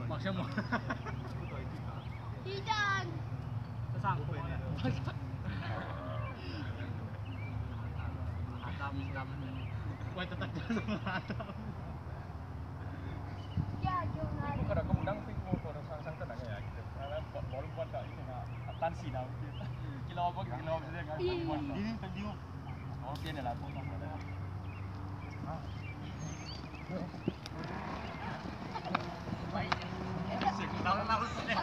Mặc xem một. Đi đàn. Sang của này. Đam. Quay tất cả semua. Ya, jangan. Kalau kamu dang ping mau kalau sang tenang ya gitu. Karena baru buat tak itu nak atan si dah. Kilo apa dia kan buat. Ini tadi. Okey ni lah potong dah. Lalu sudah.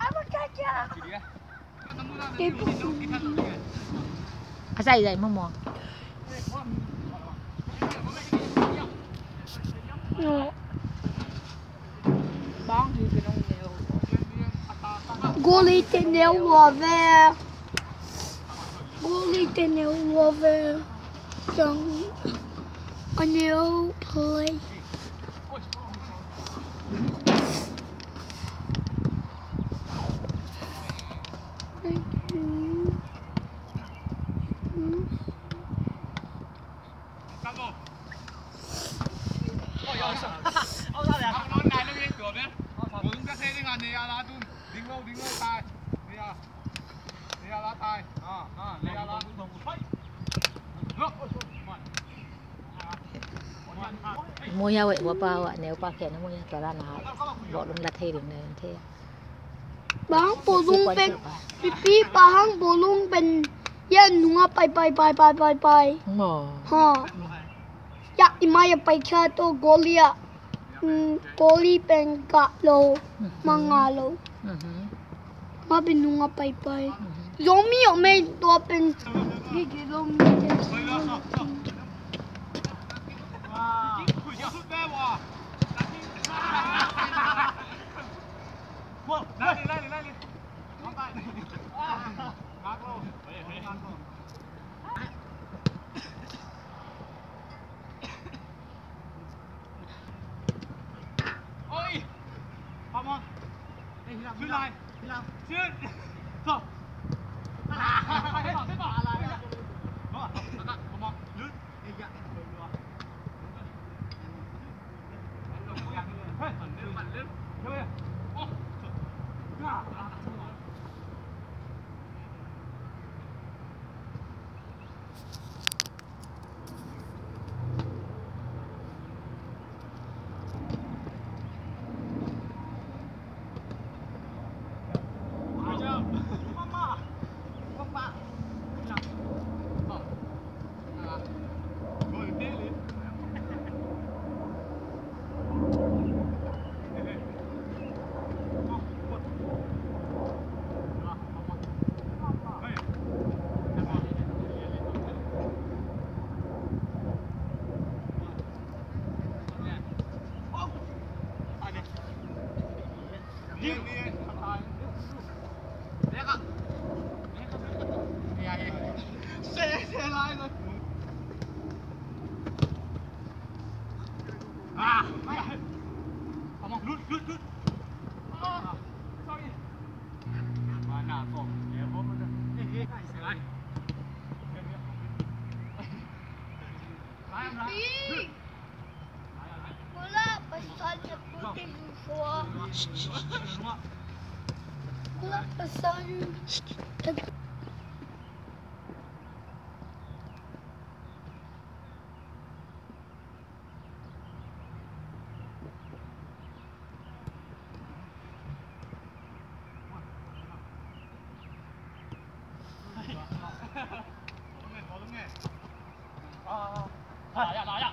Apa saja? Asal dai momo. Bang thì cái nông đều. Goalie tên đều hòa về. Goalie tên đều hòa về. Chẳng anh đều play. Mua nhau vậy qua pa nếu pa kẹt nó mua nhau cả ra nào bỏ lông lật hay đường này thế. Bang bolongเป็นพี่บางbolongเป็นยันหนูไปหมอ ฮะอยากอีมาอยากไปแค่ตัวโกลีอะโกลีเป็นกะโลมังงาโลมาเป็นหนูไปยงมีไม่ตัวเป็นพี่กิโลมีBola pesannya putih semua. Bola pesan. 呀来呀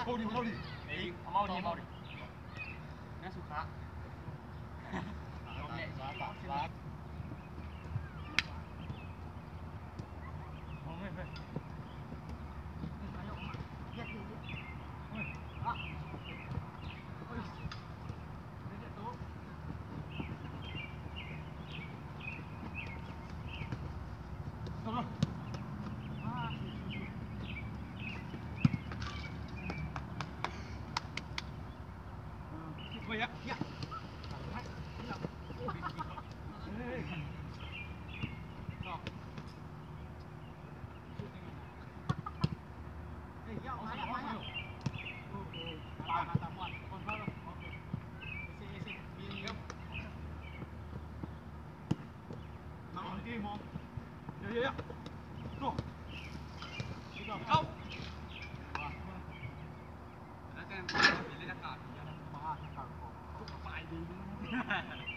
！mau đi mau đi nghe sụt khá Hãy subscribe cho kênh Ghiền Mì Gõ để không bỏ lỡ những video hấp dẫn.